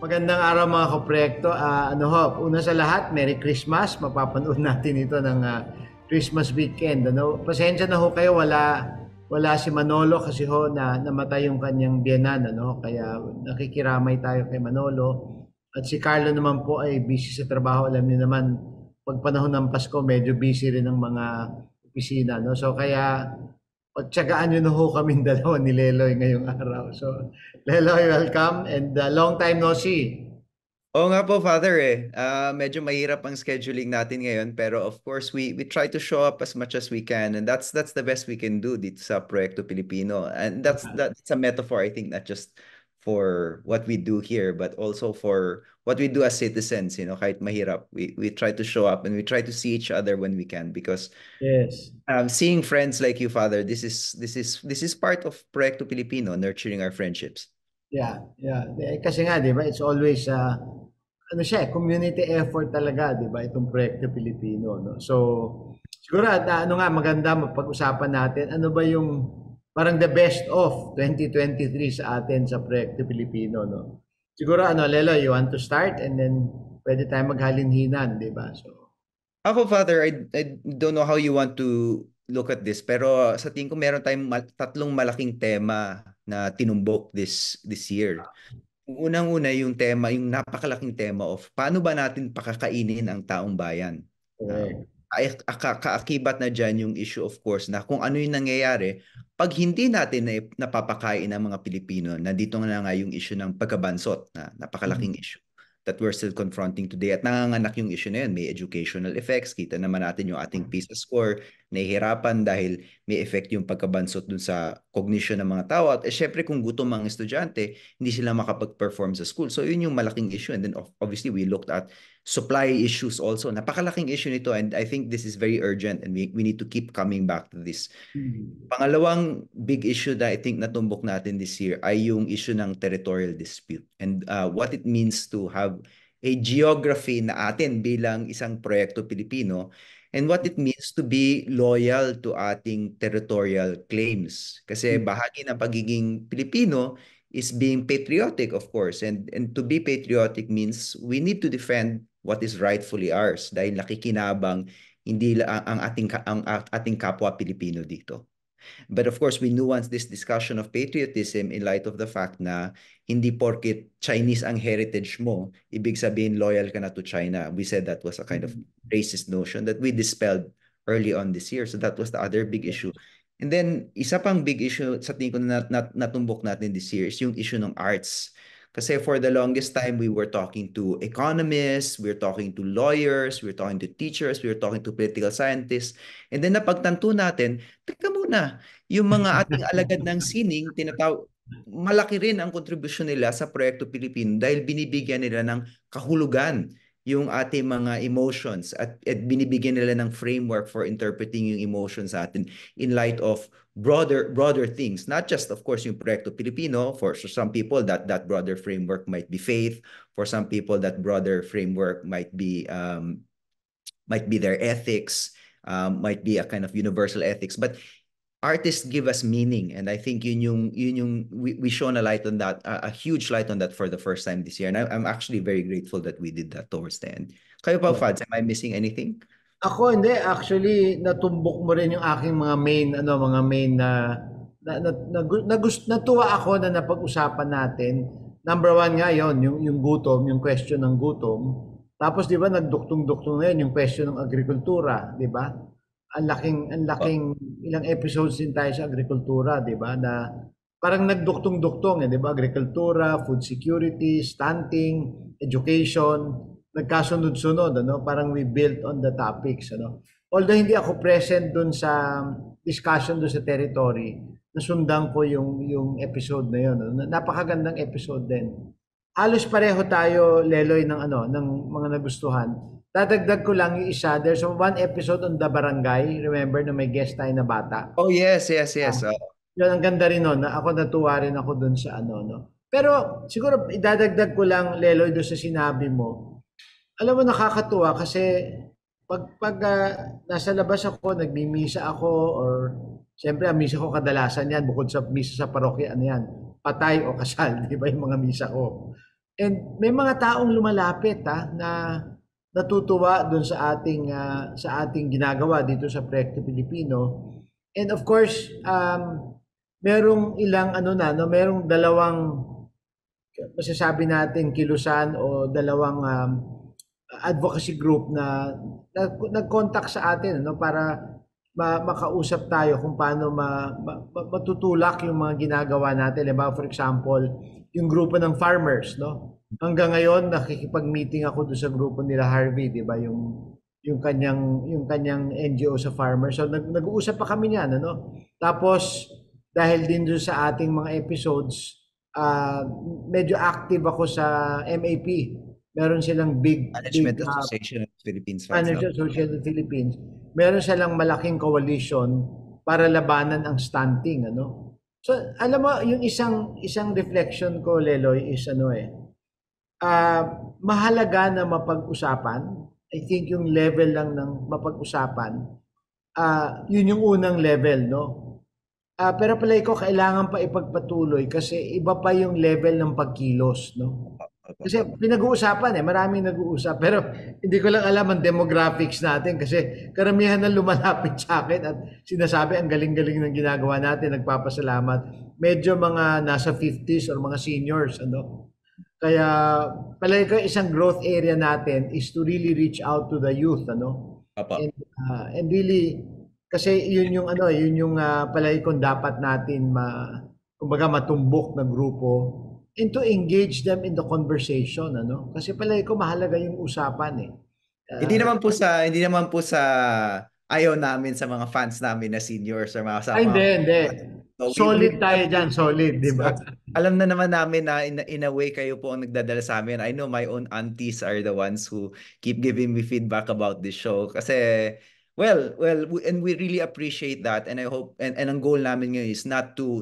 Magandang araw mga kaproyekto. Una sa lahat, Merry Christmas. Mapapanood natin ito ng Christmas weekend. Pasensya na ho kayo, wala si Manolo kasi ho na namatay yung kanyang biyenan. Kaya nakikiramay tayo kay Manolo. At si Carlo naman po ay busy sa trabaho. Alam niyo naman, pag panahon ng Pasko, medyo busy rin ng mga opisina. No? So kaya pagtsagaan nyo na ho kaming dalawa ni Leloy ngayong araw. So, Leloy, welcome and long time no see. Oo nga po, Father medyo mahirap ang scheduling natin ngayon pero of course we try to show up as much as we can and that's the best we can do dito sa Proyekto Pilipino. And that's a metaphor I think not just for what we do here but also for what we do as citizens, kahit mahirap. We try to show up and we try to see each other when we can because Yes. seeing friends like you, Father, this is part of Proyekto Pilipino, nurturing our friendships. Yeah, yeah. Kasi nga, di ba, it's always, community effort talaga, di ba, itong Proyekto Pilipino, no? So, siguro, maganda mapag-usapan natin, ano ba yung parang the best of 2023 sa atin sa Proyekto Pilipino, no? Siguro, Lelo, you want to start and then pwede tayo maghalinhinan, di ba? So, Ako, Father, I don't know how you want to look at this, pero sa tingin ko meron tayong tatlong malaking tema na tinumbok this year. Unang-una yung tema, yung napakalaking tema of paano ba natin pakakainin ang taong bayan. correct. Kaakibat na dyan yung issue of course na kung ano yung nangyayari pag hindi natin napapakain ang mga Pilipino, nandito na nga yung issue ng pagkabansot na napakalaking issue that we're still confronting today at nanganganak yung issue na yun. May educational effects. Kita naman natin yung ating PISA score. Nahihirapan dahil may effect yung pagkabansot dun sa cognition ng mga tao. At syempre kung gutom ang estudyante, hindi sila makapag-perform sa school. So yun yung malaking issue. And then obviously we looked at supply issues also. Napakalaking issue nito and I think this is very urgent and we need to keep coming back to this. Mm. Pangalawang big issue na I think natumbok natin this year ay yung issue ng territorial dispute and what it means to have a geography na atin bilang isang proyekto Pilipino and what it means to be loyal to ating territorial claims. Kasi bahagi ng pagiging Pilipino is being patriotic, of course. And to be patriotic means we need to defend what is rightfully ours dahil nakikinabang hindi ang ating kapwa Pilipino dito. But of course, we nuance this discussion of patriotism in light of the fact na hindi porket Chinese ang heritage mo, ibig sabihin loyal ka na to China. We said that was a kind of racist notion that we dispelled early on this year. So that was the other big issue. And then, isa pang big issue sa tingin ko na natumbok natin this year is yung issue ng arts. Kasi for the longest time, we were talking to economists, we were talking to lawyers, we were talking to teachers, we were talking to political scientists. And then napagtanto natin, teka muna, yung mga ating alagad ng sining, malaki rin ang kontribusyon nila sa Proyekto Pilipino dahil binibigyan nila ng kahulugan yung ating mga emotions at binibigyan nila ng framework for interpreting yung emotions sa atin in light of broader things. Not just, of course, yung Proyekto Pilipino. For some people, that broader framework might be faith. For some people, that broader framework might be their ethics, might be a kind of universal ethics. But artists give us meaning, and I think we shone a light on that, a huge light on that for the first time this year. And I'm actually very grateful that we did that towards the end. Kayo pa, Fads, am I missing anything? Ako hindi, actually natumbok mo rin yung aking mga main natuwa ako na napag-usapan natin. Number one nga yon, yung gutom, yung question ng gutom. Tapos 'di ba nagduktong-duktong na yun yung question ng agrikultura, 'di ba? Ang laking ilang episodes din tayo sa agrikultura, 'di ba? Na parang nagduktong-duktong, 'di ba? Agrikultura, food security, stunting, education, nagkasunod-sunod, parang we built on the topics, Although hindi ako present dun sa discussion dun sa territory, nasundan ko yung episode na yun, Napakagandang episode din. Halos pareho tayo, Leloy, ng mga nagustuhan. Dadagdag ko lang yung isa, there's one episode on the barangay, remember na may guest tayo na bata. Oh, yes, yes, Ah, yes. yun, ang ganda rin nun, na ako natuwa rin ako dun sa no. Pero siguro idadagdag ko lang, Leloy, doon sa sinabi mo. Alam mo, nakakatuwa kasi pag nasa labas ako, nagmimisa ako, or siyempre ang misa ko kadalasan yan, bukod sa misa sa parokya, ano yan, patay o kasal, di ba yung mga misa ko. And may mga taong lumalapit na natutuwa doon sa ating ginagawa dito sa Proyekto Pilipino. And of course, merong ilang ano na, no, merong dalawang masasabi natin kilusan o dalawang advocacy group na nag-contact sa atin, no, para makausap tayo kung paano matutulak yung mga ginagawa natin. Diba? For example, yung grupo ng farmers, no? Hanggang ngayon nakikipag-meeting ako doon sa grupo nila Harvey, 'di ba? Yung kanyang NGO sa farmers. So nag-uusap pa kami niyan, ano? Tapos dahil din doon sa ating mga episodes, medyo active ako sa MAP. Meron silang big Management Association of Philippines Fans. Manager Social in the Philippines. Meron silang malaking coalition para labanan ang stunting, ano? So, alam mo, yung isang reflection ko, Leloy, is mahalaga na mapag-usapan. I think yung level lang ng mapag-usapan, yun yung unang level, no? Pero palagi ko kailangan pa ipagpatuloy kasi iba pa yung level ng pagkilos, no? Kasi pinag-uusapan maraming nag-uusap pero hindi ko lang alam ang demographics natin kasi karamihan na lumalapit sa akin at sinasabi ang galing-galing ng ginagawa natin, nagpapasalamat. Medyo mga nasa 50s or mga seniors, ano? Kaya palagi ko isang growth area natin is to really reach out to the youth, ano? Opo. And really kasi yun yung palagi kong dapat natin kumbaga matumbok na grupo and to engage them in the conversation, ano? Kasi palagi ko mahalaga yung usapan Hindi naman po sa ayaw namin sa mga fans namin na seniors or mga sa Hindi, mga hindi. so Solid tayo dyan, solid, di ba? alam na naman namin na in a way kayo po ang nagdadala sa amin. I know my own aunties are the ones who keep giving me feedback about this show. Kasi, and we really appreciate that. And I hope, and ang goal namin ngayon is not to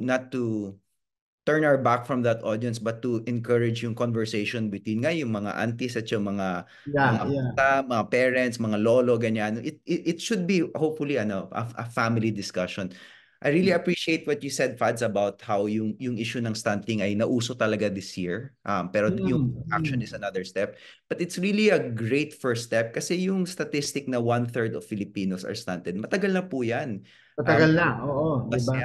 turn our back from that audience but to encourage yung conversation between yung mga aunties at yung mga bata, mga parents, mga lolo, ganyan. It should be hopefully a family discussion. I really appreciate what you said, Fads, about how yung issue ng stunting ay nauso talaga this year. Pero yung action is another step. But it's really a great first step kasi yung statistic na 1/3 of Filipinos are stunted. Matagal na po yan. Matagal na, oo, di ba?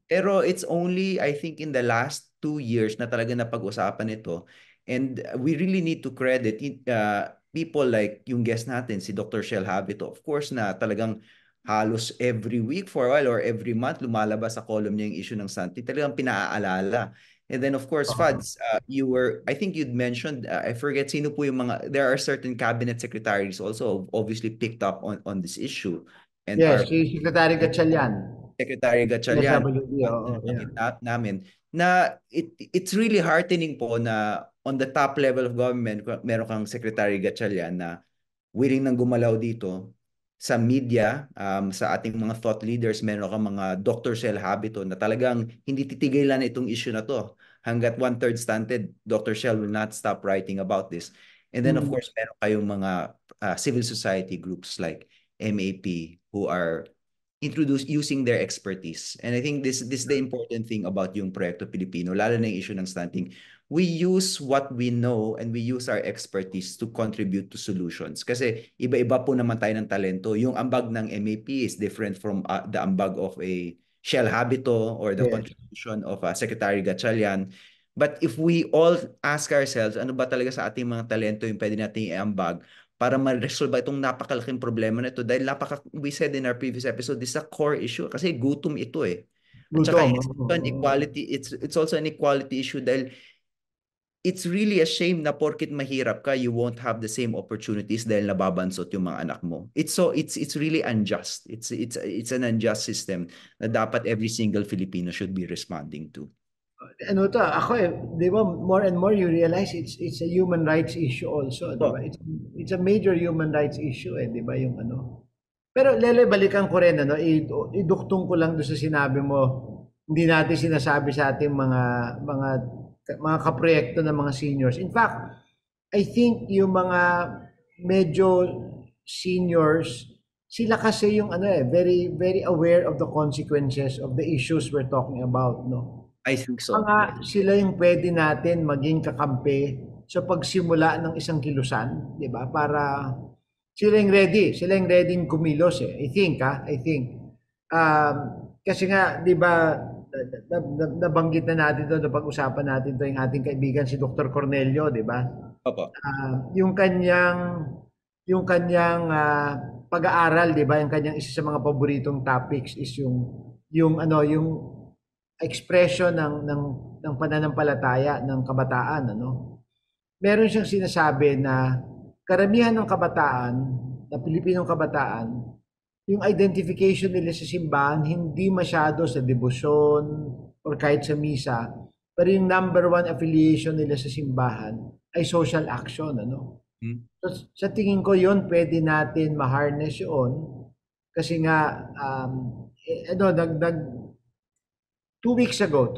Pero it's only, I think, in the last 2 years na talaga napag-usapan ito. And we really need to credit people like yung guest natin, si Dr. Shell Habito. Of course na talagang halos every week for a while or every month lumalabas sa column niya yung issue ng stunting. Talagang pinaaalala. And then of course, Fads, I think you'd mentioned, I forget sino po yung there are certain cabinet secretaries also obviously picked up on this issue. And yes, si Secretary Gatchalian. Secretary Gatchalian, yeah. namin, na it's really heartening po na on the top level of government, meron kang Secretary Gatchalian na willing nang gumalaw dito. Sa media, sa ating mga thought leaders, meron kang mga Dr. Shell Habito na talagang hindi titigilan itong issue na to. Hanggat 1/3 stunted, Dr. Shell will not stop writing about this. And then of course, meron kayong mga civil society groups like MAP who are using their expertise. And I think this is the important thing about yung Proyekto Pilipino, lalo na yung issue ng stunting. We use what we know and we use our expertise to contribute to solutions. Kasi iba-iba po naman tayo ng talento. Yung ambag ng MAP is different from the ambag of a Shell Habito or the contribution of Secretary Gatchalian. But if we all ask ourselves, ano ba talaga sa ating mga talento yung pwede nating iambag para ma-resolve itong napakalaking problema na ito? Dahil we said in our previous episode, this is a core issue kasi gutom ito At saka it's also an equality issue dahil it's really a shame na porkit mahirap ka, you won't have the same opportunities dahil nababansot yung mga anak mo. It's really unjust. It's an unjust system na dapat every single Filipino should be responding to. Ako di ba, more and more you realize it's a human rights issue also, di ba? It's a major human rights issue di ba, yung Pero Lele, balikan ko rin iduktong ko lang doon sa sinabi mo, hindi natin sinasabi sa ating mga kaproyekto ng mga seniors. In fact, I think yung mga medyo seniors, sila kasi yung very very aware of the consequences of the issues we're talking about, no? I think so. Sila yung pwede natin maging kakampi sa pagsimula ng isang kilusan, 'di ba? Para sila yung ready kumilos eh. I think. Kasi nga, 'di ba, nabanggit na natin 'to, napag-usapan natin 'to yung ating kaibigan si Dr. Cornelio, 'di ba? Opo. Yung kanyang pag-aaral, 'di ba? Yung kanyang isa sa mga paboritong topics is yung expression ng pananampalataya ng kabataan, ano? Meron siyang sinasabi na karamihan ng kabataan, na Pilipinong kabataan, yung identification nila sa simbahan hindi masyado sa debosyon or kahit sa misa, pero yung number one affiliation nila sa simbahan ay social action, ano? Hmm. So, sa tingin ko yon pwede natin ma-harness yun kasi nga ano, 2 weeks ago,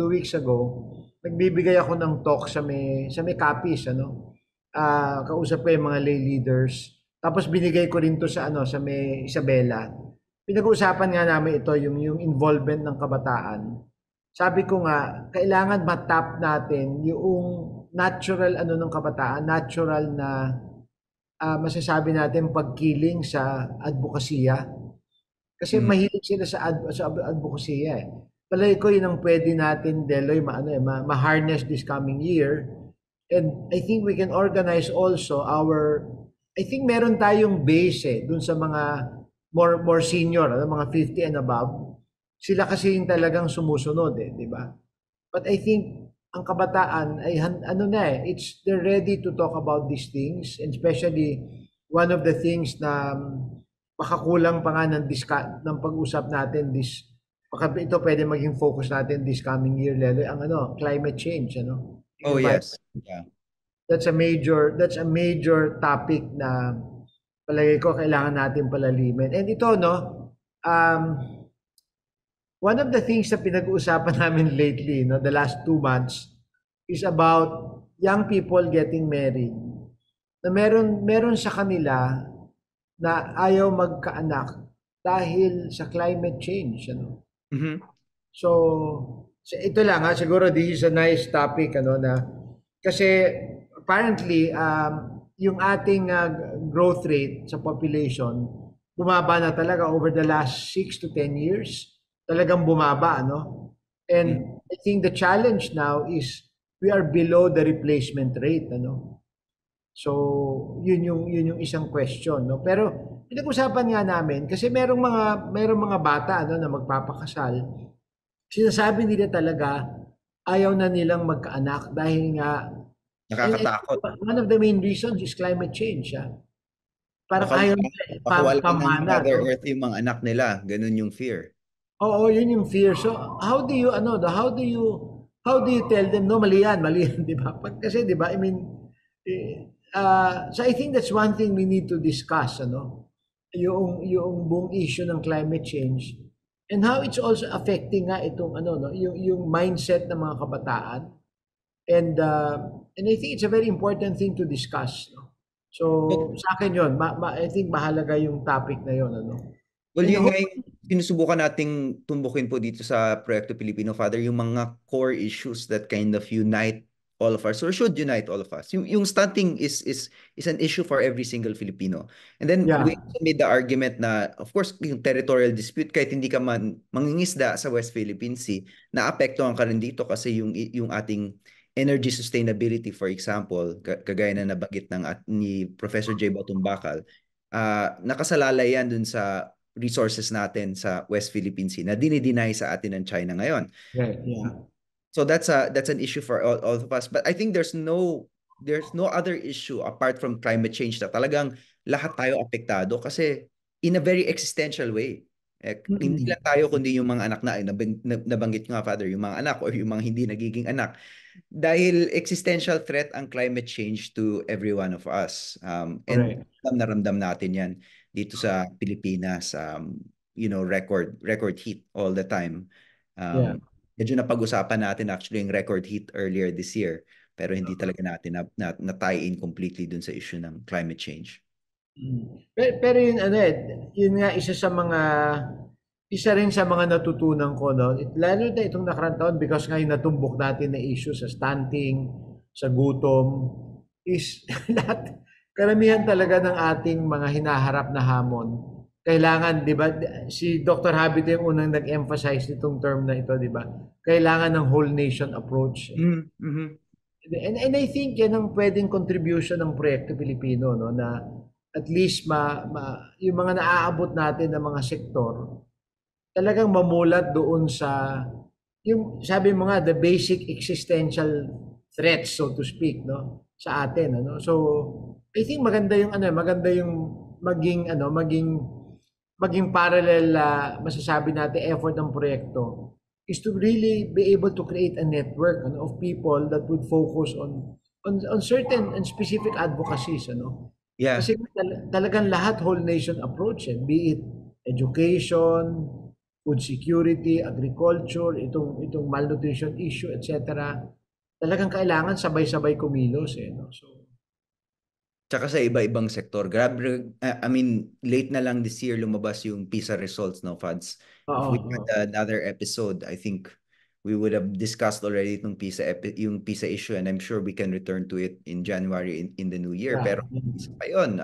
nagbibigay ako ng talk sa may Capiz, ano. Kausap ko yung mga lay leaders. Tapos binigay ko rin to sa ano, sa may Isabela. Pinag-uusapan nga namin ito yung involvement ng kabataan. Sabi ko nga, kailangan matap natin yung natural ano ng kabataan, natural na masasabi natin pagkiling sa advokasya. Kasi Mm. mahilig sila sa advokasya eh. Palagi ko yun ang pwede natin, Deloy, ma-harness this coming year. And I think we can organize also I think meron tayong base dun sa mga more senior, mga 50 and above. Sila kasi yung talagang sumusunod di ba? But I think ang kabataan ay ano na they're ready to talk about these things, and especially one of the things na makakulang pa nga ng pag-usap natin baka ito pwede maging focus natin this coming year, Lelo, ang ano, climate change, ano? Oh, yes. Yeah. That's a major topic na palagay ko kailangan natin palalimin. And ito, no, um, one of the things na pinag-uusapan namin lately, no, the last 2 months, is about young people getting married. Na meron sa kanila na ayaw magkaanak dahil sa climate change, ano. Mhm. So ito lang siguro this is a nice topic, ano, na kasi apparently yung ating growth rate sa population bumaba na talaga over the last 6 to 10 years. Talagang bumaba, ano? And I think the challenge now is we are below the replacement rate, ano? So yun yung isang question, no? Pero pinag-usapan nga namin kasi merong mga bata, ano, na magpapakasal. Sinasabi nila talaga ayaw na nilang magkaanak dahil nga, and Nakakatakot. one of the main reasons is climate change. Parang Baka ayaw nila makawalan ng pamana, Mother no? Earth yung mga anak nila. Ganun yung fear. Oo, yun yung fear. So how do you tell them, no, mali yan, di ba? Kasi di ba, I mean, so I think that's one thing we need to discuss, ano? Yung buong issue ng climate change and how it's also affecting nga itong ano, no, yung mindset ng mga kabataan. And I think it's a very important thing to discuss, no? So sa akin yun, I think mahalaga yung topic na yun, ano. Well, And yun nga yung sinusubukan nating tumbukin po dito sa Proyekto Pilipino, Father, yung mga core issues that kind of unite all of us or should unite all of us. Yung stunting is an issue for every single Filipino. And then yeah, we made the argument na, of course, yung territorial dispute, kahit hindi ka man mangingisda sa West Philippine Sea, naapektuhan ka rin dito kasi yung ating energy sustainability, for example, kagaya na nabanggit ni Professor J. Batumbakal, nakasalalay yan dun sa resources natin sa West Philippine Sea na dinideny sa atin ng China ngayon. right, yeah. So that's an issue for all of us. But I think there's no other issue apart from climate change na talagang lahat tayo apektado kasi in a very existential way. Hindi lang tayo kundi yung mga anak na nabanggit nga, Father, yung mga anak or yung mga hindi nagiging anak. Dahil existential threat ang climate change to every one of us. And naramdam natin yan dito sa Pilipinas, record heat all the time. Yeah. Medyo napag-usapan natin actually yung record heat earlier this year, pero hindi talaga natin na-tie in completely dun sa issue ng climate change. Pero yun, ano yun nga isa rin sa mga natutunan ko, no? Lalo na itong nakarang taon because nga yung natumbok natin na issue sa stunting, sa gutom. is lahat, karamihan talaga ng ating mga hinaharap na hamon, kailangan, di ba, si Dr. Habib yung unang nag-emphasize nitong term na ito, di ba? Kailangan ng whole nation approach. Mm-hmm. And I think yan ang pwedeng contribution ng Proyekto Pilipino, no, na at least yung mga naaabot natin ng mga sektor, talagang mamulat doon sa, yung sabi mo nga, the basic existential threats, so to speak, no, sa atin, ano. So, I think maganda yung maging parallel, masasabi natin effort ng proyekto is to really be able to create a network, ano, of people that would focus on certain and specific advocacies, ano. Yeah. Kasi talagang lahat whole nation approach, be it education, food security, agriculture, itong malnutrition issue, etc. Talagang kailangan sabay-sabay kumilos, no. So, Tsaka sa iba-ibang sektor. Grabe, I mean, late na lang this year lumabas yung PISA results, no, Fads? If oo, we oo. had another episode, I think we would have discussed already yung PISA issue, and I'm sure we can return to it in January in the new year. Yeah. Pero isa pa yun,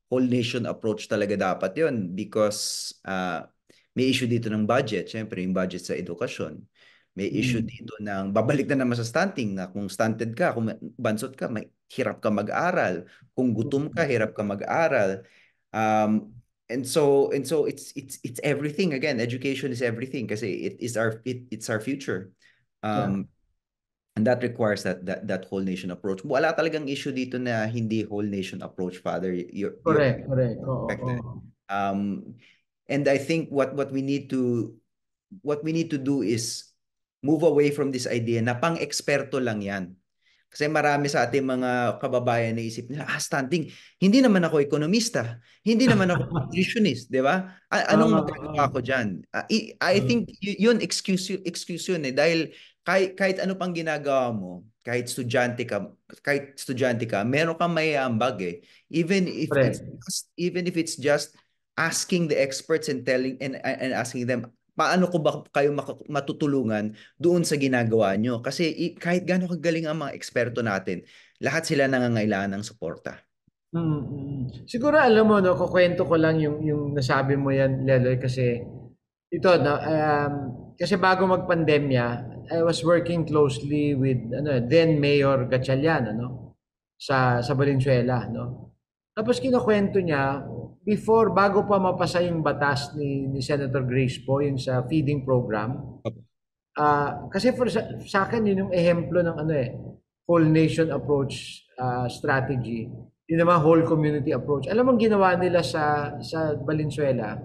whole nation approach talaga dapat yun because may issue dito ng budget. Siyempre, yung budget sa edukasyon. May issue Mm. dito ng babalik na naman sa stunting na kung stunted ka, kung bansot ka, may hirap ka mag-aral. Kung gutom ka, hirap ka mag-aral. And so it's everything again. Education is everything kasi it's our future. Yeah. And that requires that whole nation approach. Wala talagang issue dito na hindi whole nation approach, Father. You're Correct, correct. Oo, correct. oo. And I think what we need to do is move away from this idea na pang-eksperto lang yan. Kasi marami sa ating mga kababayan na isip nila, stunting, hindi naman ako ekonomista, hindi naman ako nutritionist, di ba? Anong magagawa ko dyan? I think yun, excuse yun eh. Dahil kahit ano pang ginagawa mo, kahit estudyante ka, meron kang maiambag eh. Correct. Even if it's just asking the experts and telling and asking them, paano ko ba kayo matutulungan doon sa ginagawa nyo? Kasi kahit gaano kagaling ang mga eksperto natin, lahat sila nangangailangan ng suporta. Siguro alam mo, no, kukwento ko lang yung nasabi mo yan, Leloy, kasi ito, no, kasi bago magpandemya, I was working closely with then Mayor Gatchalian, ano, sa Valenzuela, no. Tapos kinukwento niya, bago pa mapasa yung batas ni Senator Grace Poe, yung sa feeding program, kasi sa akin yun yung ehemplo ng whole nation approach strategy. Yun naman whole community approach. Alam mo ang ginawa nila sa Valenzuela?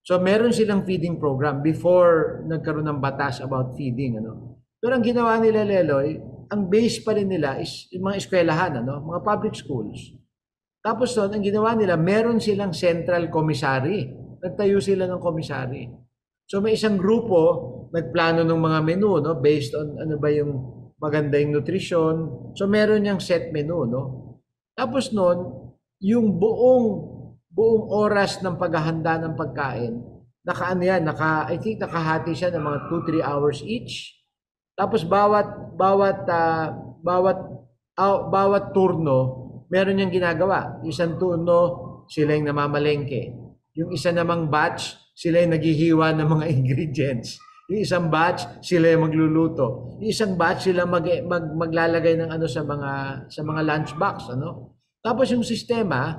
So meron silang feeding program before nagkaroon ng batas about feeding, ano. Pero ang ginawa nila, Leloy, ang base pa rin nila is yung mga eskwelahan, ano, mga public schools. Tapos doon, ang ginawa nila, meron silang central commissary. Nagtayo sila ng commissary. So may isang grupo nagplano ng mga menu, no, based on ano ba yung maganda yung nutrition. So meron yang set menu, no. Tapos noon, yung buong oras ng paghahanda ng pagkain, I think nakahati siya ng mga 2-3 hours each. Tapos bawat turno, meron niyang ginagawa. Isang turno, sila yung namamalengke. Yung isa namang batch, sila yung naghihiwa ng mga ingredients. Yung isang batch, sila yung magluluto. Yung isang batch, sila maglalagay ng sa mga lunchbox, ano? Tapos yung sistema,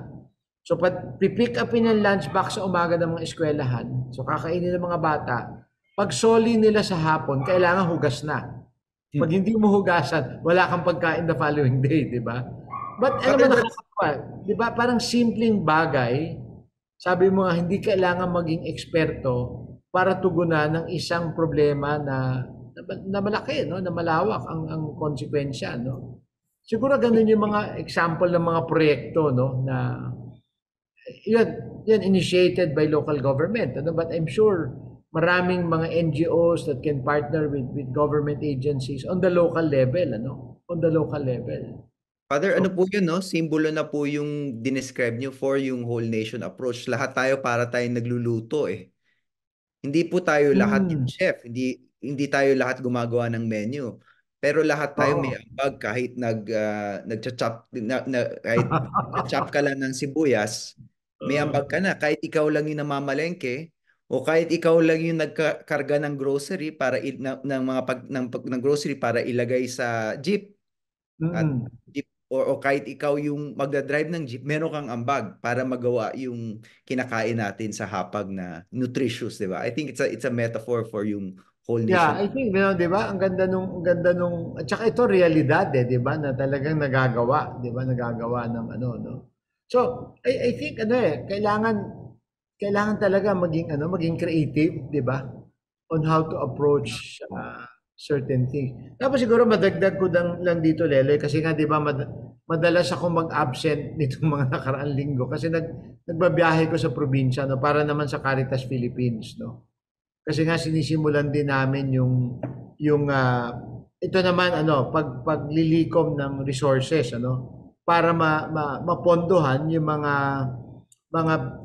so pipick upin yung lunchbox sa umaga ng mga eskwelahan. So kakainin ng mga bata. Pag soli nila sa hapon, kailangan hugas na. Pag hindi mo hugasan, wala kang pagkain the following day, di ba? But alam mo, nakakatawa, di ba? Parang simpleng bagay, sabi mo nga, hindi kailangan maging eksperto para tugunan ng isang problema na malaki, no? Na malawak ang konsekwensya, no? Siguro ganun yung mga example ng mga proyekto, no? Na yun initiated by local government, ano? But I'm sure maraming mga NGOs that can partner with government agencies on the local level, ano? On the local level. Father, ano po yun, no? Simbolo na po yung dinescribe nyo for yung whole nation approach. Lahat tayo para tayo nagluluto eh. Hindi po tayo lahat yung chef. Hindi tayo lahat gumagawa ng menu. Pero lahat tayo may Oo. ambag kahit nagcha-chop kahit nagcha-chop ka lang ng sibuyas, may ambag ka na. Kahit ikaw lang yung namamalengke o kahit ikaw lang yung nagkakarga ng grocery para ng mga ng grocery para ilagay sa jeep at Mm. jeep o kahit ikaw yung magdadrive ng jeep, meron kang ambag para magawa yung kinakain natin sa hapag na nutritious, di ba? I think it's a metaphor for yung whole Yeah, nation. I think, 'di ba? Ang ganda nung at saka ito realidad 'di ba, na talagang nagagawa, 'di ba? Nagagawa ng ano, no. So, I think ano kailangan talaga maging creative, 'di ba? On how to approach certain things. Tapos siguro madagdag ko lang dito, Leloy, kasi nga 'di ba madalas ako mag-absent nitong mga nakaraang linggo kasi nagbabiyahe ko sa probinsya, no, para naman sa Caritas Philippines, no. Kasi nga sinisimulan din namin yung ito naman ano paglilikom ng resources ano para mapondohan yung mga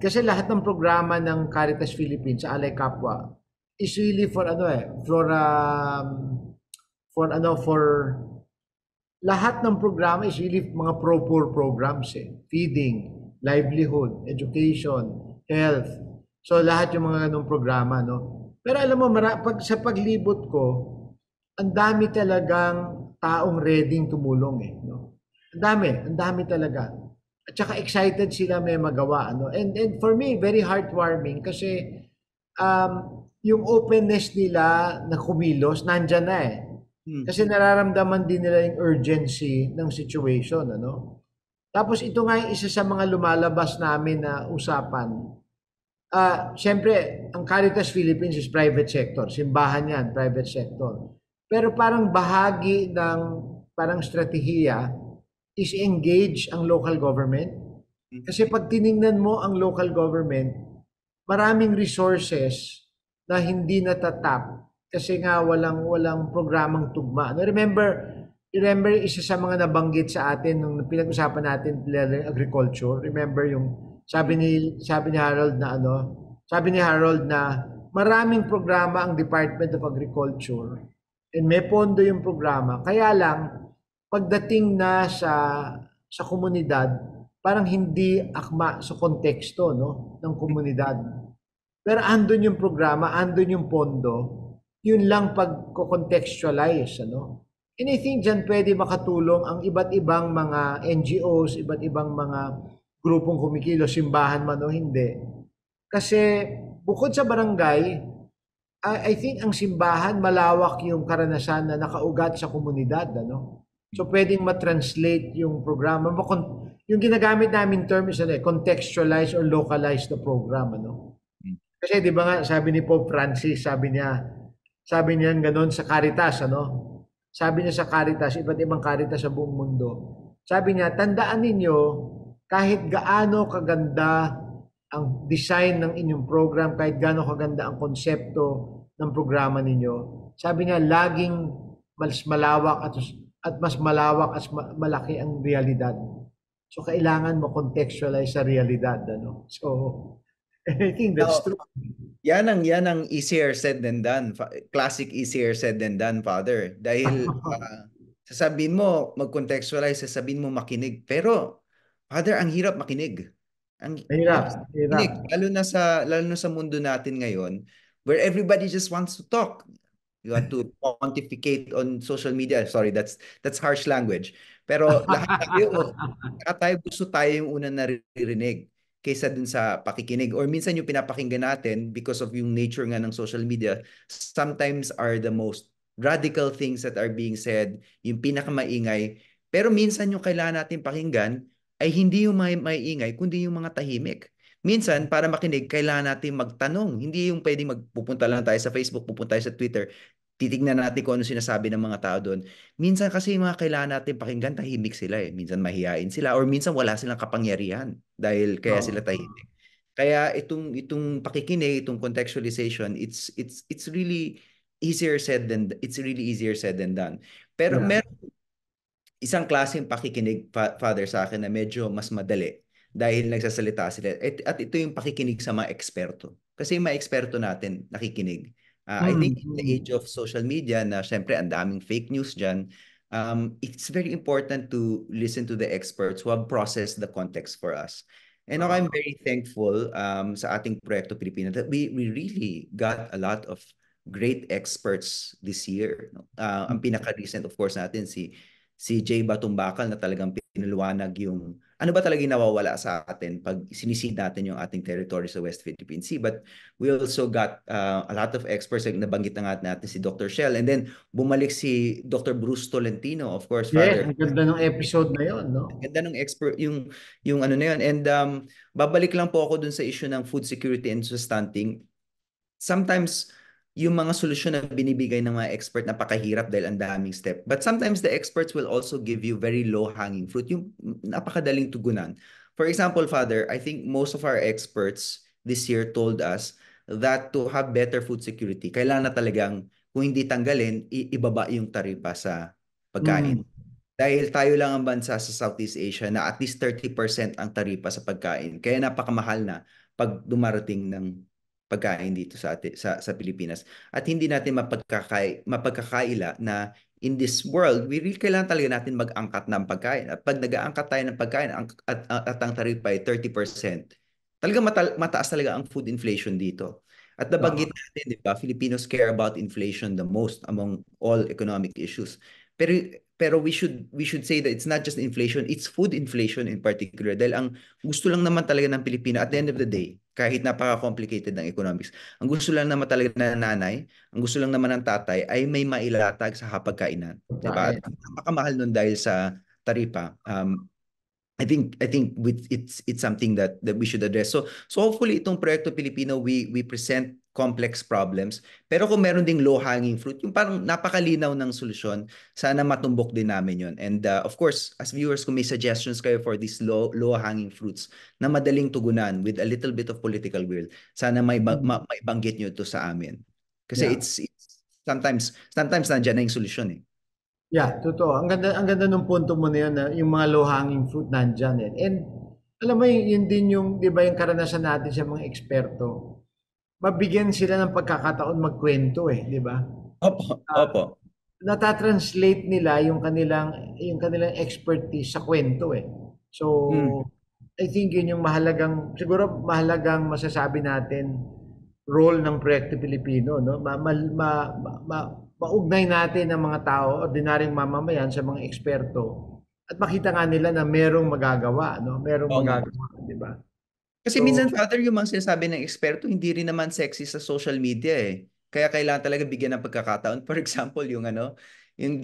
kasi lahat ng programa ng Caritas Philippines sa Alay Kapwa is really for ano for lahat ng programa is really mga pro-poor programs feeding, livelihood, education, health. So lahat yung mga ganung programa, no? Pero alam mo, pag sa paglibot ko, ang dami talagang taong ready tumulong no? Ang dami talaga. At saka excited sila may magawa, ano? And for me, very heartwarming kasi yung openness nila na kumilos, nandyan na Hmm. Kasi nararamdaman din nila yung urgency ng situation, ano? Tapos ito nga yung isa sa mga lumalabas namin na usapan. Siyempre, ang Caritas Philippines is private sector. Simbahan yan, private sector. Pero parang bahagi ng parang strategiya is engage ang local government. Kasi pag tiningnan mo ang local government, maraming resources na hindi natatap kasi nga walang programang tugma. No, remember isa sa mga nabanggit sa atin nung pinag-usapan natin agriculture. Remember yung sabi ni Harold na sabi ni Harold na maraming programa ang Department of Agriculture and may pondo yung programa. Kaya lang pagdating na sa komunidad, parang hindi akma sa konteksto no ng komunidad. Pero andun yung programa, andun yung pondo, yun lang pag-contextualize, ano? And I think dyan pwede makatulong ang iba't ibang mga NGOs, iba't ibang mga grupong kumikilos, simbahan man o hindi. Kasi bukod sa barangay, I think ang simbahan malawak yung karanasan na nakaugat sa komunidad, ano? So pwedeng ma-translate yung programa. Yung ginagamit namin term is contextualize or localize the program, ano? Kasi 'di ba nga sabi ni Pope Francis, sabi niya gano'n sa Caritas ano. Sabi niya sa Caritas, iba't ibang Caritas sa buong mundo. Sabi niya, tandaan ninyo kahit gaano kaganda ang design ng inyong program, kahit gaano kaganda ang konsepto ng programa ninyo. Sabi niya, laging mas malawak at mas malawak at malaki ang realidad. So kailangan mo contextualize sa realidad ano. So I think that's Now, true. yan ang easier said than done. Classic easier said than done, Father. Dahil sasabihin mo, mag-contextualize, sasabihin mo makinig. Pero, Father, ang hirap makinig. Ang Mahirap, hirap mahirap. makinig. Lalo na sa mundo natin ngayon, where everybody just wants to talk. You want to pontificate on social media. Sorry, that's harsh language. Pero lahat tayo gusto tayo yung unang naririnig kaysa dun sa pakikinig. Or minsan yung pinapakinggan natin because of yung nature nga ng social media, sometimes are the most radical things that are being said, yung pinakamaingay. Pero minsan yung kailangan natin pakinggan ay hindi yung maiingay, kundi yung mga tahimik. Minsan, para makinig, kailangan natin magtanong. Hindi yung pwedeng magpupunta lang tayo sa Facebook, pupunta tayo sa Twitter, titignan natin kung ano sinasabi ng mga tao doon. Minsan kasi yung mga kailangan natin pakinggan, tahimik sila eh. Minsan mahihain sila or minsan wala silang kapangyarihan dahil kaya sila Oo. tahimik. Kaya itong pakikinig, itong contextualization, it's really easier said than done. Pero Yeah. meron isang klaseng pakikinig, Father, sa akin na medyo mas madali dahil nagsasalita sila. At ito yung pakikinig sa mga eksperto. Kasi yung mga eksperto natin nakikinig. I think in the age Mm. of social media na syempre ang daming fake news dyan, it's very important to listen to the experts who have processed the context for us. And ako, I'm Oo. very thankful sa ating Proyekto Pilipino that we really got a lot of great experts this year. No? Ang pinaka-recent of course natin si Jay Batumbakal na talagang pinaliwanag yung ano ba talagang nawawala sa atin pag sinisid natin yung ating territory sa West Philippine Sea. But we also got a lot of experts like nabanggit na nga natin si Dr. Shell, and then bumalik si Dr. Bruce Tolentino, of course, Yes, Father. ang ganda ng episode na yon, no? Ganda ng expert yung ano na yun. And babalik lang po ako dun sa issue ng food security and sustaining. Sometimes yung mga solusyon na binibigay ng mga expert napakahirap dahil ang daming step. But sometimes the experts will also give you very low-hanging fruit, yung napakadaling tugunan. For example, Father, I think most of our experts this year told us that to have better food security, kailangan na talagang kung hindi tanggalin, ibaba yung taripa sa Mm. pagkain. Dahil tayo lang ang bansa sa Southeast Asia na at least 30% ang taripa sa pagkain. Kaya napakamahal na pag dumarating ng pagkain dito sa Pilipinas. At hindi natin mapagkakaila na in this world, we really kailangan talaga natin mag-angkat ng pagkain. At pag nag-aangkat tayo ng pagkain at ang taripa ay 30%, talaga mataas talaga ang food inflation dito. At nabanggit Oo. natin, di ba, Filipinos care about inflation the most among all economic issues. Pero pero we should say that it's not just inflation, it's food inflation in particular. Dahil ang gusto lang naman talaga ng Pilipino at the end of the day, kahit napaka-complicated ng economics, ang gusto lang naman talaga ng nanay, ang gusto lang naman ng tatay ay may mailatag sa hapagkainan, 'di ba? At Pagkain. napakamahal nun dahil sa taripa. I think it's something that we should address. So hopefully itong Proyekto Pilipino, we present complex problems, pero kung meron ding low hanging fruit, yung parang napakalinaw ng solusyon, sana matumbok din namin yon. And of course, as viewers, kung may suggestions kayo for these low hanging fruits na madaling tugunan with a little bit of political will, sana Mm. maibanggit nyo to sa amin. Kasi Yeah. it's sometimes nandiyan na yung solusyon eh. Yeah, totoo. Ang ganda nung punto mo na yun, na yung mga low-hanging fruit nandyan eh. And alam mo, yun din yung, di ba, yung karanasan natin sa mga eksperto. Mabigyan sila ng pagkakataon magkwento eh, di ba? Opo, Ah, opo. Nata-translate nila yung kanilang expertise sa kwento eh. So, Mm. I think yun yung mahalagang, siguro mahalagang masasabi natin role ng Proyekto Pilipino, no? Maugnay natin ang mga tao, ordinaryong mamamayan sa mga eksperto at makita nga nila na merong magagawa, no? Merong Oo nga. magagawa, di ba? Kasi So, minsan, Father, yung mga sinasabi ng eksperto, hindi rin naman sexy sa social media eh. Kaya kailangan talaga bigyan ng pagkakataon. For example, yung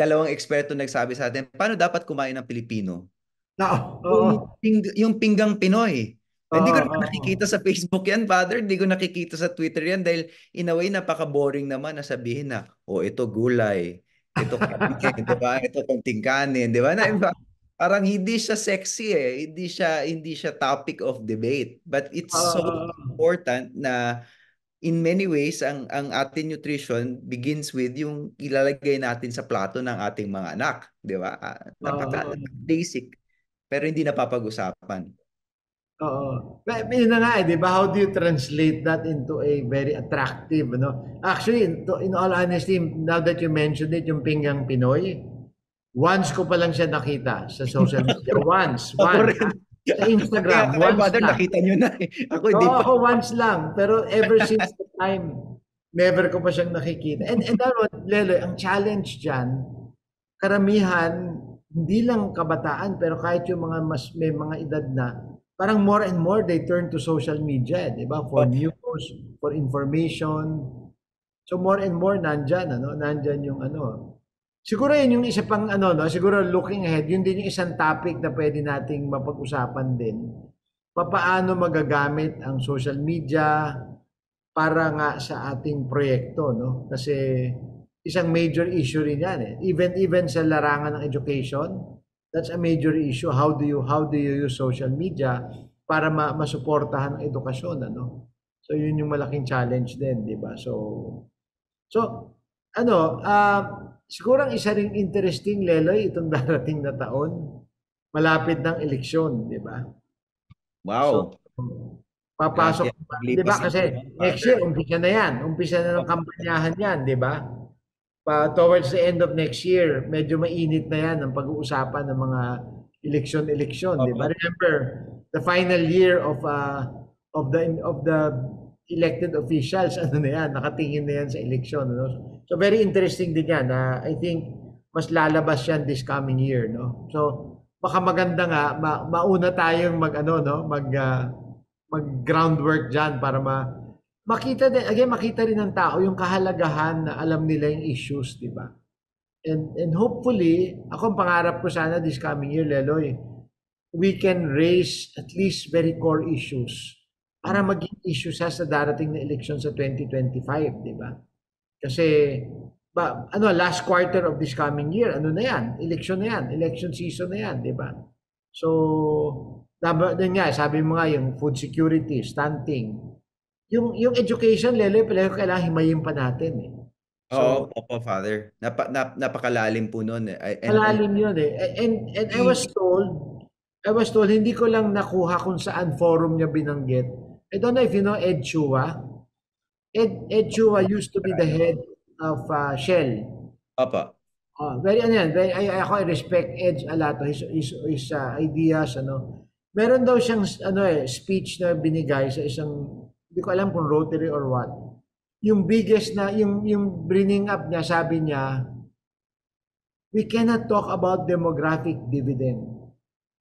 dalawang eksperto nagsabi sa atin, paano dapat kumain ng Pilipino? oo, Yung pinggang Pinoy. Hindi ko oo, naman nakikita oo. sa Facebook yan, Father. Hindi ko nakikita sa Twitter yan dahil in a way, napaka-boring naman na sabihin na, oh, ito gulay, ito karne, di ba? Ito konting kanin, di ba? Parang hindi siya sexy eh. Hindi siya topic of debate. But it's so Oo, important na in many ways, ang ating nutrition begins with yung ilalagay natin sa plato ng ating mga anak, di ba? oo. Basic, pero hindi napapag-usapan. Oo. Yun na nga eh, di ba? How do you translate that into a very attractive, no? Actually, in all honesty, now that you mentioned it, yung Pinggang Pinoy, once ko pa lang siya nakita sa social media. Ako Once. rin. Sa Kaya Instagram, kayo, once Father, lang. nakita nyo na eh. Ako Oo, hindi pa. ako once lang. Pero ever since the time, never ko pa siyang nakikita. And ano, Lelo, ang challenge dyan, karamihan, hindi lang kabataan, pero kahit yung mga mas may mga edad na, parang more and more they turn to social media, di ba? For Opo. news, for information. So more and more nandyan, ano? Nandyan yung ano. Siguro yun yung isa pang ano, no? Siguro looking ahead, yun din yung isang topic na pwede nating mapag-usapan din. Papaano magagamit ang social media para nga sa ating proyekto, no? Kasi isang major issue rin yan eh. Even sa larangan ng education, that's a major issue. How do you use social media para masuportahan ang edukasyon, ano? So yun yung malaking challenge din, di ba? So ano, siguro ang isa ring interesting, Leloy, itong darating na taon, malapit ng eleksyon, di ba? So, Wow. Grabe, Papasok, di ba? paglipas Kasi ito, no, next Father? year, umpisa na yan. Umpisa na ng kampanyahan yan, di ba? Towards the end of next year, medyo mainit na yan ang pag-uusapan ng mga eleksyon-eleksyon, di ba? Opo. Remember, the final year of the elected officials, ano na yan, nakatingin na yan sa eleksyon. No? So very interesting din yan. I think mas lalabas yan this coming year, no? So baka maganda nga mauna tayong mag groundwork diyan para makita din again, makita rin ng tao yung kahalagahan na alam nila yung issues, di ba? And hopefully, ako ang pangarap ko sana this coming year, Leloy, we can raise at least very core issues para maging issue sa darating na election sa 2025, di ba? Kasi last quarter of this coming year, ano na yan? Election na yan, election season na yan, di ba? So, din nga, sabi mo nga yung food security, stunting, yung education, Lele, kailangan himayin pa natin eh. Oo, So, opo, Father. Napakalalim po nun. malalim yun eh. And I was told, hindi ko lang nakuha kung saan forum niya binanggit. I don't know if you know Ed Chua. Ed Chua used to be the head of Shell. Opo. Very ako I respect Ed a lot, his ideas, Meron daw siyang speech na binigay sa isang, hindi ko alam kung Rotary or what. Yung biggest na yung bringing up niya, sabi niya, we cannot talk about demographic dividend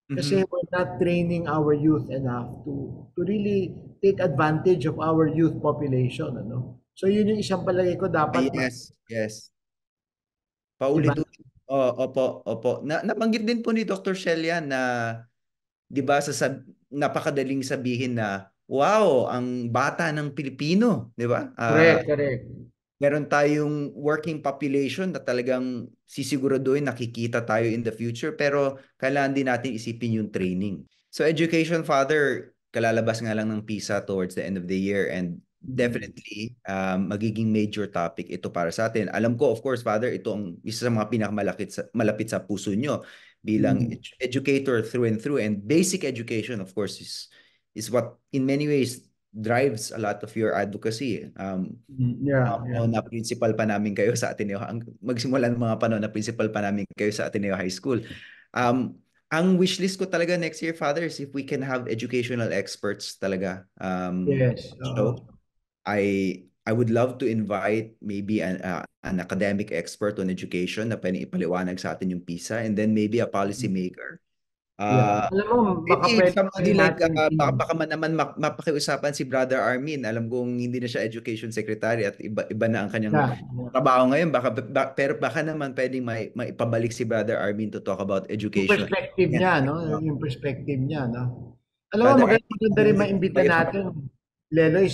kasi we're not training our youth enough to really take advantage of our youth population, So yun yung isang palagay ko dapat. Yes. Paulit-ulit. Opo. Nabanggit din po ni Dr. Shelia na, di ba, napakadaling sabihin na, wow, ang bata ng Pilipino, di ba? Correct. Meron tayong working population na talagang sisiguraduhin nakikita tayo in the future, pero kailangan din natin isipin yung training. So education, Father, kalalabas nga lang ng PISA towards the end of the year, and definitely magiging major topic ito para sa atin. Alam ko, of course, Father, ito ang isa sa mga pinakamalapit sa puso nyo bilang educator through and through, and basic education, of course, is what in many ways drives a lot of your advocacy. Na principal pa namin kayo sa Ateneo, magsimula ng mga panahon na principal pa namin kayo sa Ateneo High School. Ang wishlist ko talaga next year, Father, is if we can have educational experts talaga. Yes. So I would love to invite maybe an academic expert on education na pwedeng ipaliwanag sa atin yung PISA, and then maybe a policy maker. Alam mo, baka somebody like, baka naman mapakiusapan si Brother Armin. Alam kong hindi na siya education secretary at iba na ang kanyang trabaho ngayon. Pero baka naman pwedeng maipabalik si Brother Armin to talk about education. Yung perspective niya, no? Yung perspective niya, no? Alam mo, maganda rin maimbita natin, Leloy,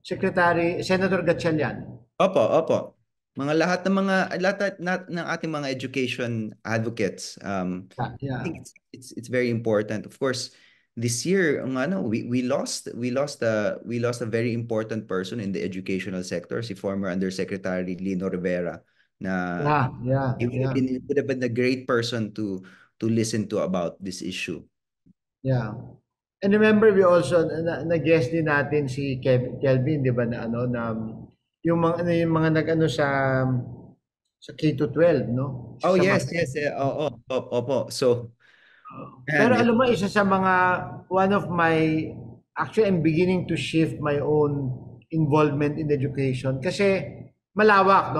Secretary, Senator Gatchalian. Opo. Lahat ng ating mga education advocates. I think it's very important. Of course, this year, we lost a very important person in the educational sector, si former Undersecretary Lino Rivera. He would have been a great person to listen to about this issue. Yeah. And remember, we also nag-guest din natin si Kelvin, di ba, na yung mga sa K-12, no? Oh, yes. Opo. So, pero alam mo, isa sa mga, actually, I'm beginning to shift my own involvement in education kasi malawak.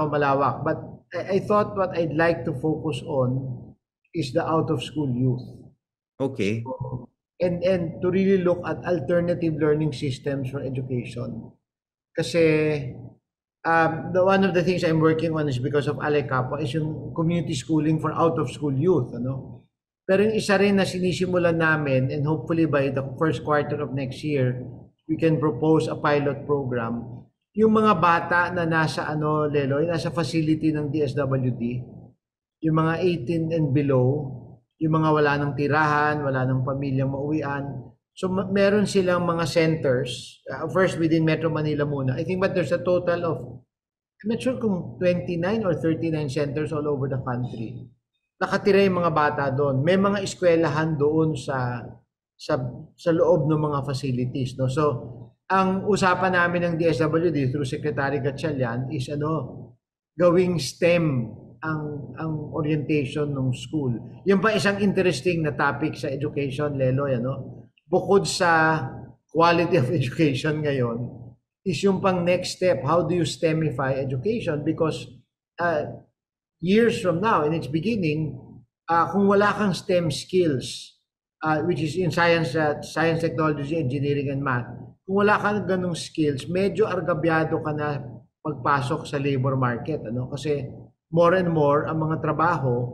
But I thought what I'd like to focus on is the out-of-school youth. Okay. And to really look at alternative learning systems for education. Kasi one of the things I'm working on is because of Alay Kapwa is yung community schooling for out-of-school youth. Pero yung isa rin na sinisimulan namin, and hopefully by the first quarter of next year, we can propose a pilot program. Yung mga bata na nasa Leloy, nasa facility ng DSWD, yung mga 18 and below, yung mga wala ng tirahan, wala ng pamilyang mauwian. So meron silang mga centers, first within Metro Manila muna. I think but there's a total of, I'm not sure kung 29 or 39 centers all over the country. Nakatira yung mga bata doon. May mga eskwelahan doon sa sa sa loob ng mga facilities, no. So ang usapan namin ng DSWD through Secretary Gatchalian is gawing STEM ang orientation ng school. Yung pa isang interesting na topic sa education, Leloy, bukod sa quality of education ngayon, is yung pang next step, how do you STEMify education? Because years from now, in its beginning, kung wala kang STEM skills, which is in science, technology, engineering, and math, kung wala kang ganong skills, medyo argabyado ka na pagpasok sa labor market, kasi more and more ang mga trabaho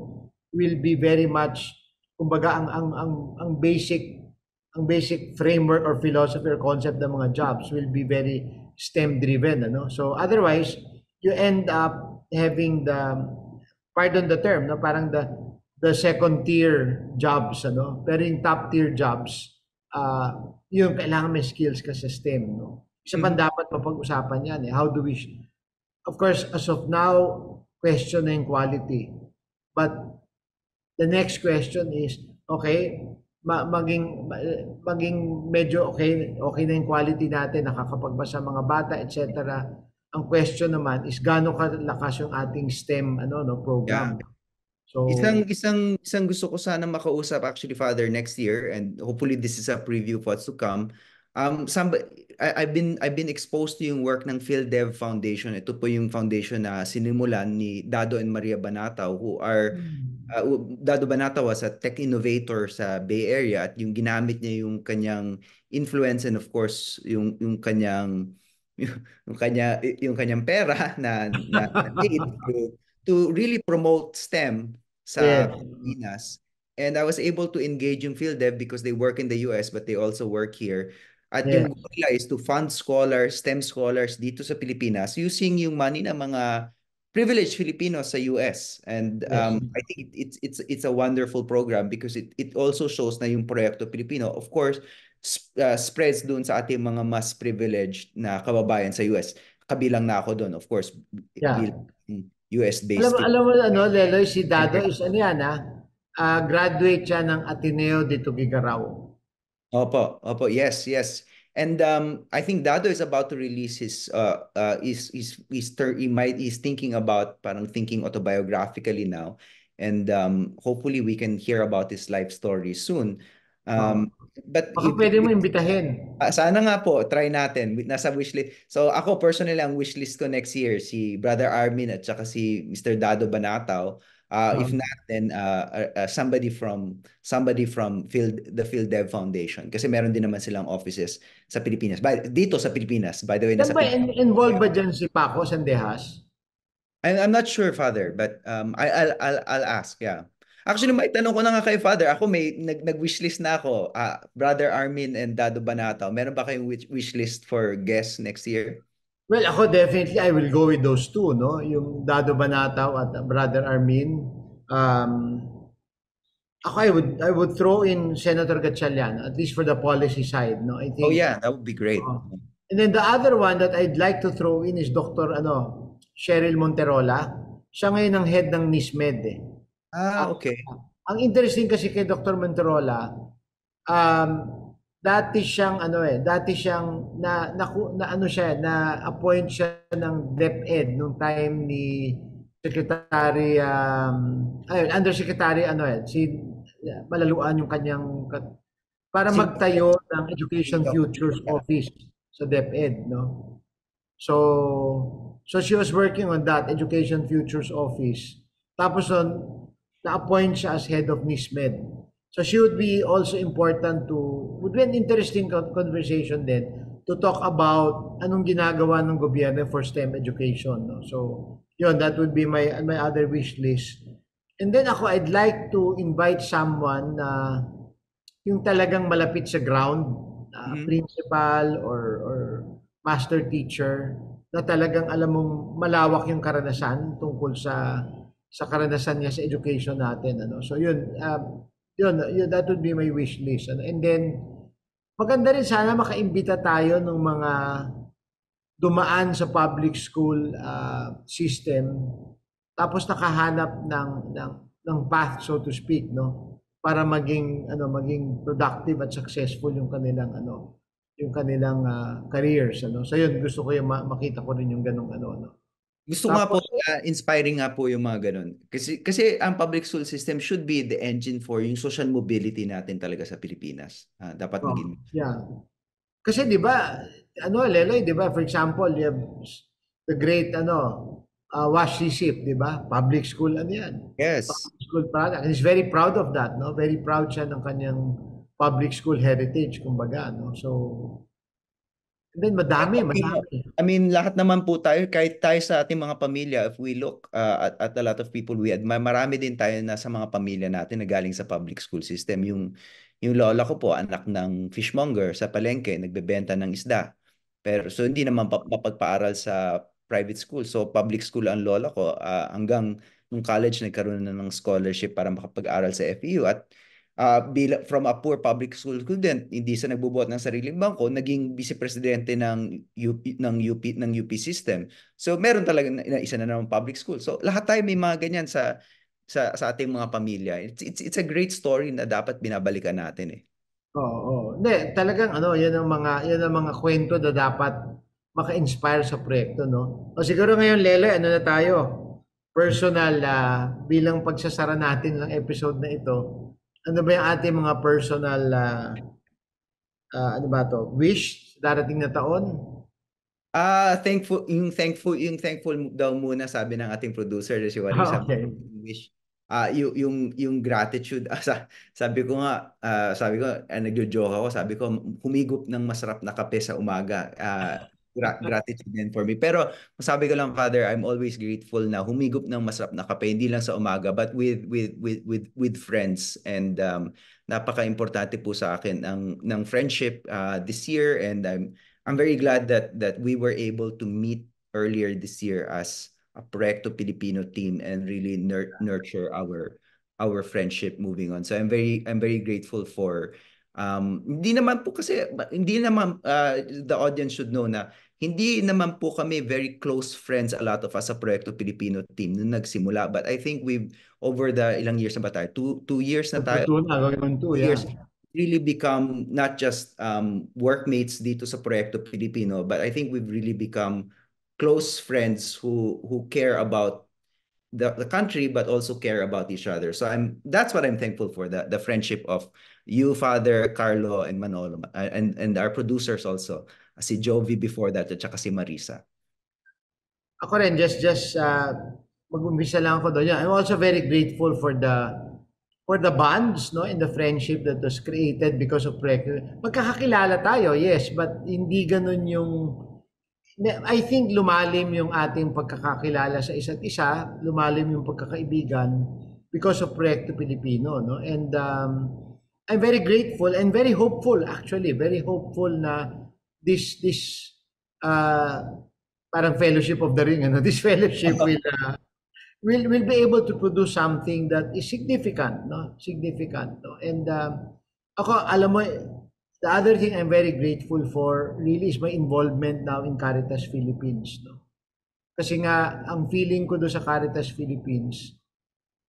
will be very much, kumbaga, ang basic framework or philosophy or concept ng mga jobs will be very STEM driven, so otherwise you end up having pardon the term, parang the second tier jobs, pero yung top tier jobs, yung kailangan may skills ka sa STEM, isa pa dapat mapag-usapan yan, how do we, of course, as of now, question na yung quality, but the next question is, okay, maging medyo okay na yung quality natin, nakakapagbasa mga bata, etc. Ang question naman is gaano kalakas yung ating STEM program. Yeah. So Isang gusto ko sana makausap actually, Father, next year, and hopefully this is a preview of what's to come. I've been exposed to yung work ng PhilDev Foundation. Ito po yung foundation na sinimulan ni Dado and Maria Banataw, who are Dado Banataw was a tech innovator sa Bay Area, at yung ginamit niya yung kanyang influence and of course yung kanyang yung kanyang pera na made to really promote STEM sa yes, Pilipinas. And I was able to engage yung PhilDev because they work in the US but they also work here. At yes, yung goal nila is to fund scholars, STEM scholars dito sa Pilipinas using yung money ng mga privileged Filipinos sa US. And yes. I think it's a wonderful program because it also shows na yung Proyekto Pilipino, of course, spreads doon sa ating mga mas privileged na kababayan sa US. Kabilang na ako doon, of course, Yeah. bilang US-based. Alam mo Leloy, si Dado is graduate siya ng Ateneo de Tugigaraw. Opo, yes. And I think Dado is about to release his he's thinking about parang thinking autobiographically now, and hopefully we can hear about his life story soon. But Baka pwede mo imbitahin. sana nga po, try natin. Nasa wishlist. So ako personally, ang wishlist ko next year, si Brother Armin at saka si Mr. Dado Banataw. If not, then somebody from the PhilDev Foundation. Kasi meron din naman silang offices sa Pilipinas. Dito sa Pilipinas, by the way. Yan ba, involved ba dyan si Paco Sandejas? I'm not sure, Father, but I'll ask, yeah. Actually, may tanong ko na nga kay Father. Ako may nag-wishlist na ako. Brother Armin and Dado Banataw. Meron ba kayong wishlist for guests next year? Well, ako definitely I will go with those two, yung Dado Banataw at Brother Armin. Ako I would throw in Senator Gatchalian, at least for the policy side, I think. Oh yeah, that would be great. And then the other one that I'd like to throw in is Dr. Cheryl Monterola. Siya ngayon ang head ng NISMED eh. Okay. Ang interesting kasi kay Dr. Monterola, dati siyang na-appoint siya ng DepEd nung time ni Secretary Undersecretary si Malaluan yung kanyang para magtayo ng Education Futures Office sa DepEd, So she was working on that Education Futures Office. Tapos na-appoint siya as head of NISMED. So she would be also important would be an interesting conversation then to talk about anong ginagawa ng gobyerno for STEM education. So yun, that would be my other wish list. And then ako, I'd like to invite someone na yung talagang malapit sa ground, principal or master teacher, na talagang alam mong malawak yung karanasan tungkol sa karanasan niya sa education natin. So yun, that would be my wish list. And then, maganda rin sana makaimbita tayo ng mga dumaan sa public school system, tapos nakahanap ng path, so to speak, para maging productive at successful yung kanilang careers, ano. So yun, gusto ko yung makita ko rin yung ganung ano. Gusto nga po, Tapos inspiring nga po yung mga ganun. Kasi ang public school system should be the engine for yung social mobility natin talaga sa Pilipinas. Dapat maging. yeah. Kasi 'di ba, Leloy, 'di ba, for example, you have the great Wash Sisip, 'di ba? Public school ano 'yan. Yes. Public school product. And he's very proud of that, no? Very proud siya ng kanyang public school heritage, kumbaga, no? So, and then madami, madami. I mean, lahat naman po tayo, kahit tayo sa ating mga pamilya, if we look at a lot of people we admire, marami din tayo na sa mga pamilya natin na galing sa public school system. Yung lola ko po, anak ng fishmonger sa palengke, nagbebenta ng isda. Pero so hindi naman mapagpaaral sa private school. So public school ang lola ko, hanggang nung college nagkaroon na ng scholarship para makapag-aral sa FEU. At from a poor public school student, hindi siya nagbubuhat ng sariling bangko, naging vice-presidente ng UP system. So meron talaga na isa na naman public school. So lahat tayo may mga ganyan sa ating mga pamilya. It's a great story na dapat binabalikan natin eh. Oo. Hindi, talagang yan ang mga kwento na dapat maka-inspire sa proyekto, no? O siguro ngayon, Lele, ano na tayo? Personal, bilang pagsasara natin ng episode na ito, ano ba yung ating mga personal, ano ba to? Wish sa darating na taon? Thankful daw muna, sabi ng ating producer si Warisa. Okay. Wish yung gratitude. Sabi ko, nagjo-joke ako, sabi ko humigop ng masarap na kape sa umaga. Gratitude din for me. Pero sabi ko lang, Father, I'm always grateful na humigop ng masarap na kape, hindi lang sa umaga but with friends. And napaka-importante po sa akin ng friendship this year, and I'm very glad that we were able to meet earlier this year as a Proyekto Pilipino team and really nurture our friendship moving on. So I'm very grateful for hindi naman po kasi the audience should know na hindi naman po kami very close friends, a lot of us sa Proyekto Pilipino team nung nagsimula, but I think we've over the ilang years na ba tayo? Two years na tayo. Going 2 years yeah. really become not just workmates dito sa Proyekto Pilipino, but I think we've really become close friends who care about the country but also care about each other. So that's what I'm thankful for, the friendship of you, Father Carlo and Manolo, and our producers also, si Jovi before that at saka si Marisa. Ako rin, just mag-umpisa lang ako doon. Yeah, I'm also very grateful for the bonds, no, and the friendship that was created because of Proyekto. Magkakakilala tayo, yes, but hindi ganun yung I think lumalim yung ating pagkakakilala sa isa't isa, lumalim yung pagkakaibigan because of Proyekto Pilipino, no? And I'm very grateful and very hopeful, actually, very hopeful na this parang fellowship of the ring, this fellowship will be able to produce something that is significant, no? Significant, no? And ako, alam mo, the other thing I'm very grateful for really is my involvement now in Caritas Philippines, no? Kasi nga, ang feeling ko doon sa Caritas Philippines,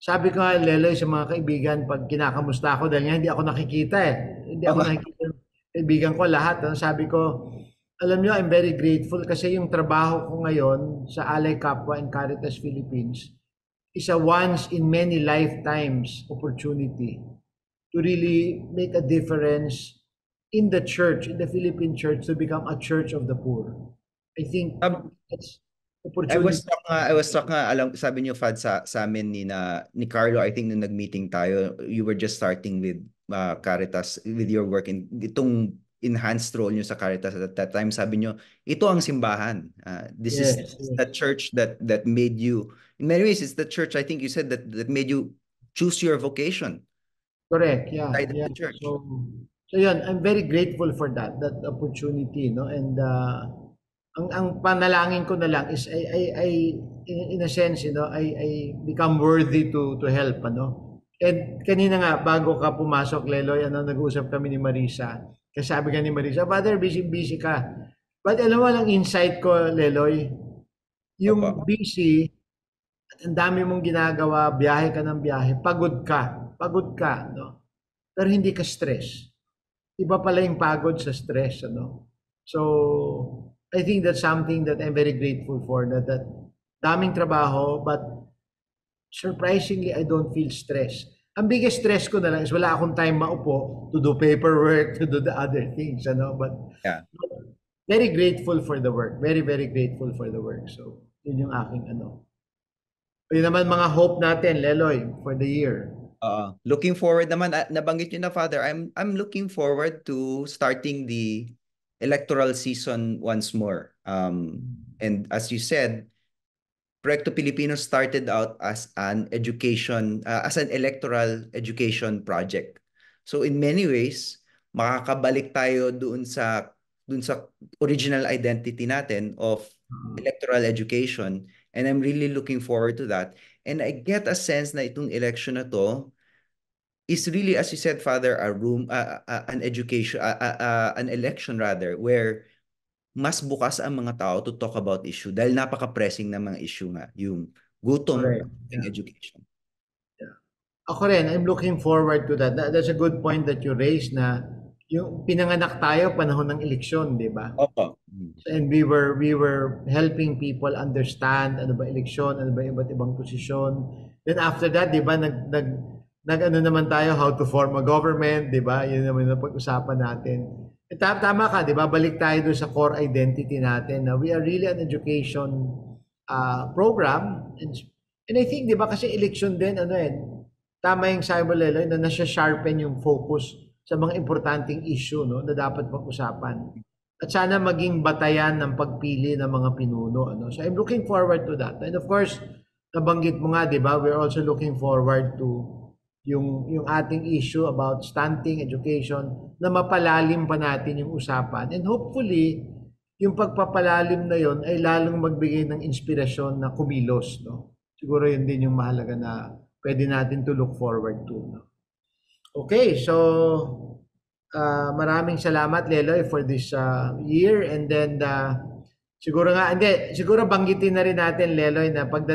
sabi ko nga, Leloy, sa mga kaibigan, pag kinakamusta ako, dahil nga hindi ako nakikita eh. Hindi ako nakikita ng kaibigan ko lahat. No? Sabi ko, alam nyo, I'm very grateful kasi yung trabaho ko ngayon sa Alay Kapwa and Caritas Philippines is a once in many lifetimes opportunity to really make a difference in the church, in the Philippine church, to become a church of the poor. I think that's opportunity. I was struck nga, sabi niyo, Fad, sa amin ni Carlo, I think nung nag-meeting tayo, you were just starting with Caritas, with your work, in itong enhanced role niyo sa Caritas at that time. Sabi niyo, ito ang simbahan. This is the church that made you, in many ways, it's the church, I think you said, that made you choose your vocation. Correct, yeah. The church. So yun, I'm very grateful for that opportunity, no? And ang panalangin ko na lang is I in a sense, I become worthy to help, ano? And kanina nga bago ka pumasok, Leloy, nag-uusap kami ni Marisa. Kasi sabi ka ni Marisa, "Father, busy ka." But alam mo lang insight ko, Leloy, yung busy, ang dami mong ginagawa, biyahe ka ng biyahe, pagod ka, no? pero hindi ka stress. Iba pala yung pagod sa stress, ano? So, I think that's something that I'm very grateful for, that daming trabaho, but surprisingly, I don't feel stress. Ang biggest stress ko na lang is wala akong time maupo to do paperwork, to do the other things, ano? But Yeah. very grateful for the work. Very, very grateful for the work. So, yun yung aking ano. Yun naman mga hope natin, Leloy, for the year. Looking forward naman, nabanggit nyo na, Father, I'm looking forward to starting the electoral season once more. And as you said, Proyekto Pilipino started out as an electoral education project. So in many ways, makakabalik tayo doon sa original identity natin of electoral education, and I'm really looking forward to that. And I get a sense na itong election na to is really, as you said, Father, an election rather, where mas bukas ang mga tao to talk about issue dahil napaka-pressing ng mga issue nga, yung gutom, Correct. yung education. Ako rin, I'm looking forward to that. That's a good point that you raised na yung pinanganak tayo panahon ng eleksyon, di ba? Opo. And we were helping people understand ano ba eleksyon, ano ba iba't ibang posisyon. Then after that, di ba, nag ano naman tayo, how to form a government, di ba? Yun naman ang pag-usapan natin. Tama ka, di ba? Balik tayo doon sa core identity natin na we are really an education program. And I think, di ba, kasi election din, tama yung sabi mo, Leloy, na nasa-sharpen yung focus sa mga importanteng issue, no, na dapat pag-usapan. At sana maging batayan ng pagpili ng mga pinuno. Ano? So I'm looking forward to that. And of course, nabanggit mo nga, di ba, we're also looking forward to yung ating issue about stunting education na mapalalim pa natin yung usapan. And hopefully, yung pagpapalalim na yon ay lalong magbigay ng inspirasyon na kumilos. No? Siguro yun din yung mahalaga na pwede natin to look forward to. No? Okay, so maraming salamat, Leloy, for this year. And then, siguro banggitin na rin natin, Leloy, na pag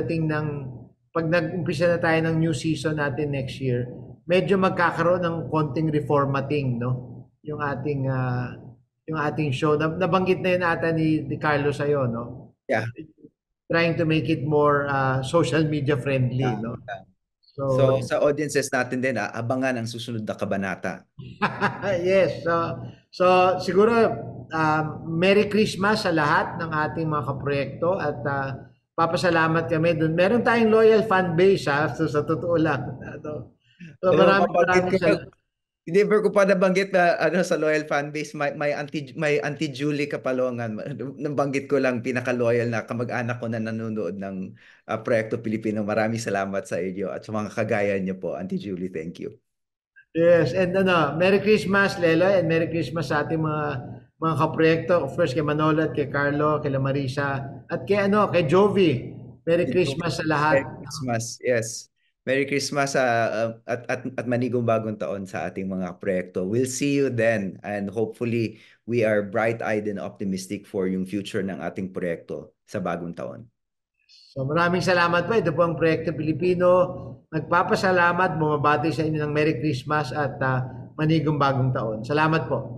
nag-umpisa na tayo ng new season natin next year, medyo magkakaroon ng konting reformating, no? Yung ating show. Nabanggit na yun ata ni Carlos sa'yo, no? Yeah. Trying to make it more social media friendly, no? So sa audiences natin din, abangan ang susunod na kabanata. Yes. So siguro, Merry Christmas sa lahat ng ating mga kaproyekto at papasalamat kami doon. Meron tayong loyal fan base, so sa totoo lang. So maraming salamat. Never ko pa nabanggit na sa loyal fan base, may Auntie Julie Kapalongan. Nabanggit ko lang pinaka-loyal na kamag-anak ko na nanonood ng Proyekto Pilipino. Maraming salamat sa inyo at sa mga kagaya niyo po, Auntie Julie. Thank you. Yes, and Merry Christmas, Leloy, and Merry Christmas sa ating mga kaproyekto. Of course, kay Manolo at kay Carlo, kay Marisa, at kay Jovi. Merry Christmas sa lahat. Merry Christmas, yes. Merry Christmas at manigong bagong taon sa ating mga proyekto. We'll see you then, and hopefully we are bright-eyed and optimistic for yung future ng ating proyekto sa bagong taon. So maraming salamat po. Ito po ang Proyekto Pilipino. Nagpapasalamat, bumabati sa inyo ng Merry Christmas at manigong bagong taon. Salamat po.